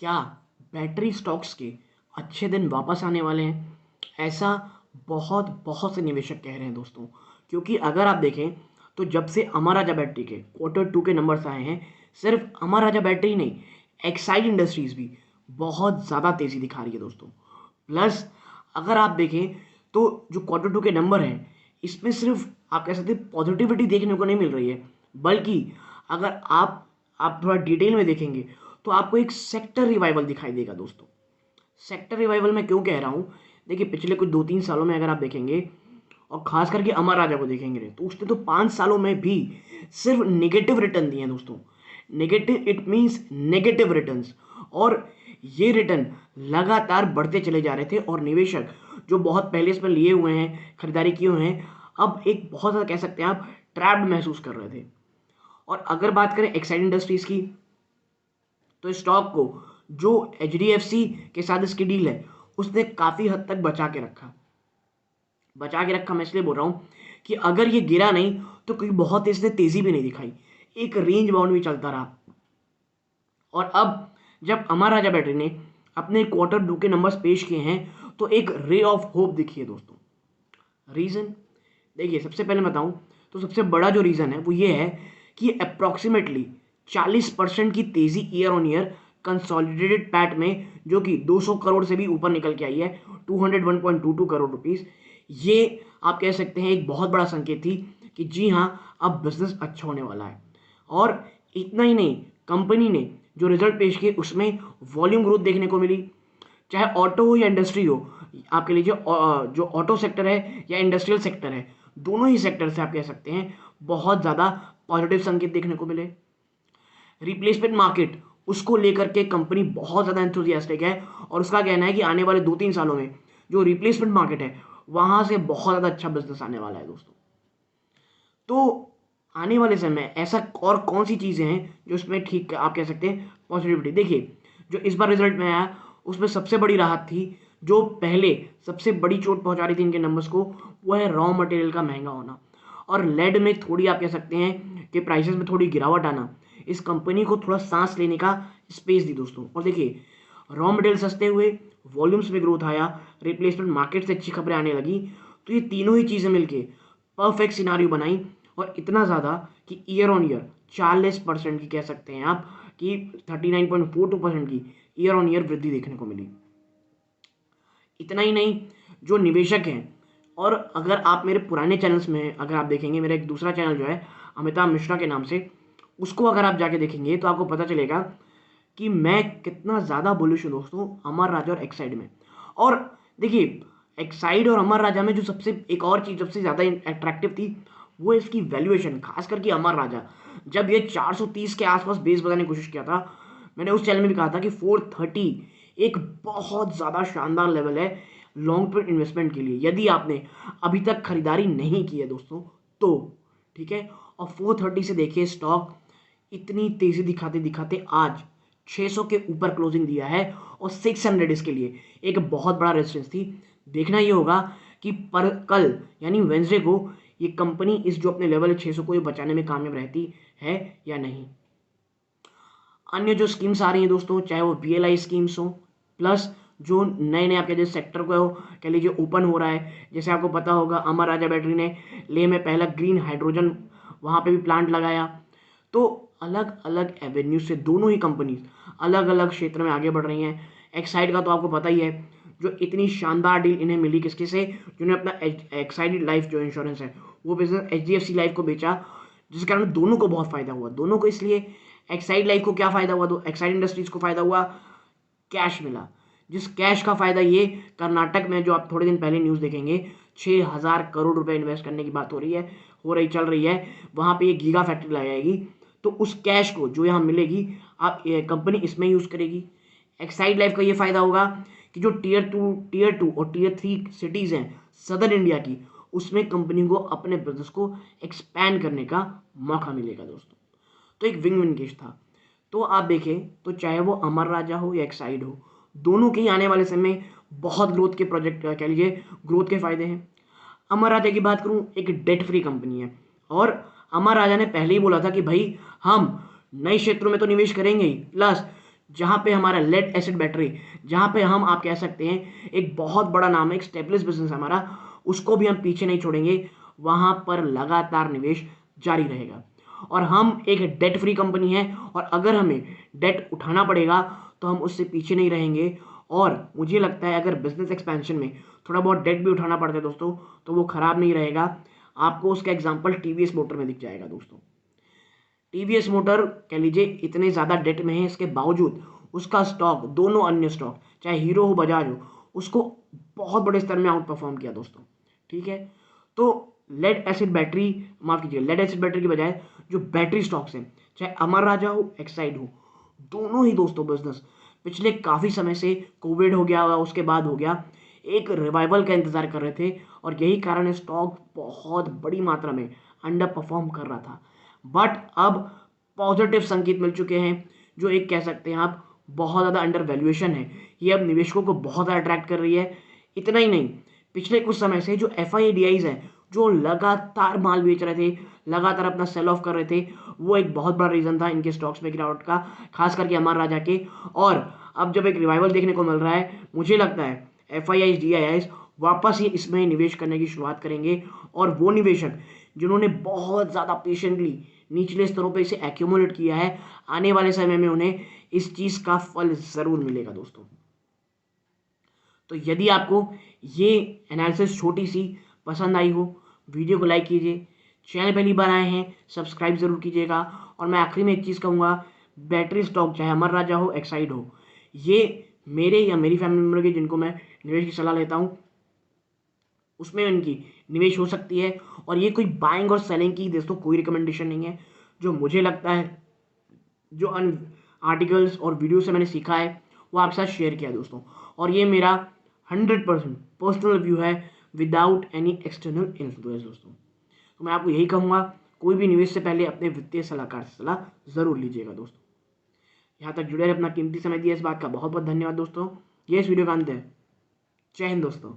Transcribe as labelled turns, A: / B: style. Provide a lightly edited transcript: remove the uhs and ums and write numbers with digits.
A: क्या battery stocks के अच्छे दिन वापस आने वाले हैं? ऐसा बहुत बहुत से निवेशक कह रहे हैं दोस्तों। क्योंकि अगर आप देखें तो जब से अमर राजा बैटरी के Q2 के नंबर्स आए हैं, सिर्फ अमर राजा बैटरी नहीं, एक्साइड इंडस्ट्रीज भी बहुत ज़्यादा तेज़ी दिखा रही है दोस्तों। प्लस अगर आप देखें तो जो Q2 के नंबर हैं, इसमें सिर्फ आप कह सकते हैं पॉजिटिविटी देखने को नहीं मिल रही है, बल्कि अगर आप थोड़ा डिटेल में देखेंगे तो आपको एक सेक्टर रिवाइवल दिखाई देगा दोस्तों। सेक्टर रिवाइवल मैं क्यों कह रहा हूँ? देखिए, पिछले कुछ 2-3 सालों में अगर आप देखेंगे और खास करके अमर राजा को देखेंगे तो उसने तो 5 सालों में भी सिर्फ नेगेटिव रिटर्न दिए हैं दोस्तों। Negative it means negative returns. और ये रिटर्न लगातार बढ़ते चले जा रहे थे और निवेशक जो बहुत पहले इसमें लिए हुए हैं, खरीदारी किए हुए हैं, अब एक बहुत ज़्यादा कह सकते हैं आप ट्रैप्ड महसूस कर रहे थे। और अगर बात करें एक्साइड इंडस्ट्रीज की, तो स्टॉक को जो एचडीएफसी के साथ इसकी डील है, उसने काफ़ी हद तक बचा के रखा। मैं इसलिए बोल रहा हूँ कि अगर ये गिरा नहीं तो कोई बहुत इसने तेज़ी भी नहीं दिखाई, एक रेंज बाउंड भी चलता रहा। और अब जब अमर राजा बैटरी ने अपने Q2 के नंबर्स पेश किए हैं तो एक रे ऑफ होप दिखी है दोस्तों। रीज़न देखिए, सबसे पहले बताऊं तो सबसे बड़ा जो रीज़न है वो ये है कि अप्रॉक्सीमेटली 40% की तेज़ी year on year consolidated PAT में, जो कि 200 करोड़ से भी ऊपर निकल के आई है, 201.22 करोड़ रुपीस। ये आप कह सकते हैं एक बहुत बड़ा संकेत थी कि जी हाँ, अब बिजनेस अच्छा होने वाला है। और इतना ही नहीं, कंपनी ने जो रिजल्ट पेश किए उसमें वॉल्यूम ग्रोथ देखने को मिली। चाहे ऑटो हो या इंडस्ट्री हो, आपके लीजिए जो ऑटो सेक्टर है या इंडस्ट्रियल सेक्टर है, दोनों ही सेक्टर से आप कह सकते हैं बहुत ज़्यादा पॉजिटिव संकेत देखने को मिले। रिप्लेसमेंट मार्केट, उसको लेकर के कंपनी बहुत ज़्यादा एंथुजियास्टिक है और उसका कहना है कि आने वाले 2-3 सालों में जो रिप्लेसमेंट मार्केट है वहाँ से बहुत ज़्यादा अच्छा बिजनेस आने वाला है दोस्तों। तो आने वाले समय में ऐसा और कौन सी चीज़ें हैं जो इसमें ठीक आप कह सकते हैं पॉजिटिविटी। देखिए, जो इस बार रिजल्ट में आया उसमें सबसे बड़ी राहत थी, जो पहले सबसे बड़ी चोट पहुंचा रही थी इनके नंबर्स को, वो है रॉ मटेरियल का महंगा होना। और लेड में थोड़ी आप कह सकते हैं कि प्राइसेस में थोड़ी गिरावट आना इस कंपनी को थोड़ा सांस लेने का स्पेस दी दोस्तों। और देखिए, रॉ मटेरियल सस्ते हुए, वॉल्यूम्स में ग्रोथ आया, रिप्लेसमेंट मार्केट से अच्छी खबरें आने लगी, तो ये तीनों ही चीज़ें मिलके परफेक्ट सिनारियो बनाई। और इतना ज़्यादा कि ईयर ऑन ईयर 40% की कह सकते हैं आप कि 39.42% की ईयर ऑन ईयर वृद्धि देखने को मिली। इतना ही नहीं, जो निवेशक हैं, और अगर आप मेरे पुराने चैनल्स में अगर आप देखेंगे, मेरा एक दूसरा चैनल जो है अमिताभ मिश्रा के नाम से, उसको अगर आप जाके देखेंगे तो आपको पता चलेगा कि मैं कितना ज़्यादा बुलिश हूँ दोस्तों अमर राजा और एक्साइड में। और देखिए, एक्साइड और अमर राजा में जो सबसे एक और चीज़ सबसे ज़्यादा अट्रैक्टिव थी वो इसकी वैल्यूएशन। खास करके अमर राजा जब ये 430 के आसपास बेस बनाने की कोशिश किया था, मैंने उस चैनल में भी कहा था कि 430 एक बहुत ज़्यादा शानदार लेवल है लॉन्ग टर्म इन्वेस्टमेंट के लिए, यदि आपने अभी तक खरीदारी नहीं की है दोस्तों तो। ठीक है, और 430 से देखिए स्टॉक इतनी तेज़ी दिखाते दिखाते आज 600 के ऊपर क्लोजिंग दिया है और 600 इसके लिए एक बहुत बड़ा रेजिस्टेंस थी। देखना ये होगा कि पर कल यानी वेंसडे को ये कंपनी इस जो अपने लेवल 600 को ये बचाने में कामयाब रहती है या नहीं। अन्य जो स्कीम्स आ रही हैं दोस्तों, चाहे वो वीएलआई स्कीम्स हो, प्लस जो नए नए आपके जैसे सेक्टर को कह लीजिए ओपन हो रहा है। जैसे आपको पता होगा अमर राजा बैटरी ने लेह में पहला ग्रीन हाइड्रोजन वहाँ पे भी प्लांट लगाया। तो अलग अलग एवेन्यू से दोनों ही कंपनीज अलग अलग क्षेत्र में आगे बढ़ रही हैं। एक्साइड का तो आपको पता ही है, जो इतनी शानदार डील इन्हें मिली किसके से, जिन्होंने अपना एक्साइड लाइफ जो इंश्योरेंस है वो बिजनेस एचडीएफसी लाइफ को बेचा, जिस कारण दोनों को बहुत फायदा हुआ। दोनों को इसलिए, एक्साइड लाइफ को क्या फ़ायदा हुआ, तो एक्साइड इंडस्ट्रीज को फ़ायदा हुआ, कैश मिला। जिस कैश का फ़ायदा ये कर्नाटक में जो आप थोड़े दिन पहले न्यूज़ देखेंगे 6,000 करोड़ रुपए इन्वेस्ट करने की बात चल रही है, वहाँ पे ये गीगा फैक्ट्री लगाएगी। तो उस कैश को जो यहाँ मिलेगी आप कंपनी इसमें यूज़ करेगी। एक्साइड लाइफ का ये फ़ायदा होगा कि जो टीयर टू और टीयर 3 सिटीज़ हैं सदर्न इंडिया की, उसमें कंपनी को अपने बिजनेस को एक्सपैंड करने का मौका मिलेगा दोस्तों। तो एक विन विन केस था। तो आप देखें तो चाहे वो अमर राजा हो या एक्साइड हो, दोनों के ही आने वाले समय में बहुत ग्रोथ के प्रोजेक्ट कह लीजिए ग्रोथ के फायदे हैं। अमर राजा की बात करूं, एक डेट फ्री कंपनी है और अमर राजा ने पहले ही बोला था कि भाई हम नए क्षेत्रों में तो निवेश करेंगे ही, प्लस जहाँ पे हमारा लेड एसिड बैटरी, जहाँ पे हम आप कह सकते हैं एक बहुत बड़ा नाम है, एक स्टेबलिश बिजनेस है हमारा, उसको भी हम पीछे नहीं छोड़ेंगे, वहाँ पर लगातार निवेश जारी रहेगा। और हम एक डेट फ्री कंपनी है, और अगर हमें डेट उठाना पड़ेगा तो हम उससे पीछे नहीं रहेंगे। और मुझे लगता है अगर बिजनेस एक्सपेंशन में थोड़ा बहुत डेट भी उठाना पड़ता है दोस्तों, तो वो खराब नहीं रहेगा। आपको उसका एग्जाम्पल टीवीएस मोटर में दिख जाएगा दोस्तों। टीवीएस मोटर कह लीजिए इतने ज़्यादा डेट में है, इसके बावजूद उसका स्टॉक, दोनों अन्य स्टॉक चाहे हीरो हो बजाज हो, उसको बहुत बड़े स्तर में आउट परफॉर्म किया दोस्तों। ठीक है, तो लेड एसिड बैटरी, माफ कीजिए, लेड एसिड बैटरी की बजाय जो बैटरी स्टॉक्स हैं, चाहे अमर राजा हो, एक्साइड हो, दोनों ही दोस्तों बिजनेस पिछले काफ़ी समय से, कोविड हो गया उसके बाद हो गया, एक रिवाइवल का इंतजार कर रहे थे, और यही कारण है स्टॉक बहुत बड़ी मात्रा में अंडर परफॉर्म कर रहा था। बट अब पॉजिटिव संकेत मिल चुके हैं, जो एक कह सकते हैं आप बहुत ज़्यादा अंडर वैल्यूएशन है, ये अब निवेशकों को बहुत ज़्यादा अट्रैक्ट कर रही है। इतना ही नहीं, पिछले कुछ समय से जो FIDIs हैं, जो लगातार माल बेच रहे थे, लगातार अपना सेल ऑफ कर रहे थे, वो एक बहुत बड़ा रीज़न था इनके स्टॉक्स में गिरावट का, खास करके अमर राजा के। और अब जब एक रिवाइवल देखने को मिल रहा है, मुझे लगता है FIDIs वापस ही इसमें निवेश करने की शुरुआत करेंगे, और वो निवेशक जिन्होंने बहुत ज़्यादा पेशेंटली निचले स्तरों पे इसे एक्यूमुलेट किया है, आने वाले समय में उन्हें इस चीज़ का फल ज़रूर मिलेगा दोस्तों। तो यदि आपको ये एनालिसिस छोटी सी पसंद आई हो, वीडियो को लाइक कीजिए, चैनल पहली बार आए हैं सब्सक्राइब ज़रूर कीजिएगा। और मैं आखिरी में एक चीज़ कहूँगा, बैटरी स्टॉक चाहे अमर राजा हो, एक्साइड हो, ये मेरे या मेरी फैमिली मेम्बर के जिनको मैं निवेश की सलाह लेता हूँ, उसमें इनकी निवेश हो सकती है। और ये कोई बाइंग और सेलिंग की दोस्तों कोई रिकमेंडेशन नहीं है। जो मुझे लगता है, जो आर्टिकल्स और वीडियो से मैंने सीखा है, वो आपके साथ शेयर किया है दोस्तों। और ये मेरा 100% पर्सनल व्यू है, विदाउट एनी एक्सटर्नल इन्फ्लुएंस दोस्तों। तो मैं आपको यही कहूँगा, कोई भी निवेश से पहले अपने वित्तीय सलाहकार से सलाह ज़रूर लीजिएगा दोस्तों। यहाँ तक जुड़े रहे, अपना कीमती समय दिया, इस बात का बहुत बहुत धन्यवाद दोस्तों। ये इस वीडियो का अंत है। जय हिंद दोस्तों।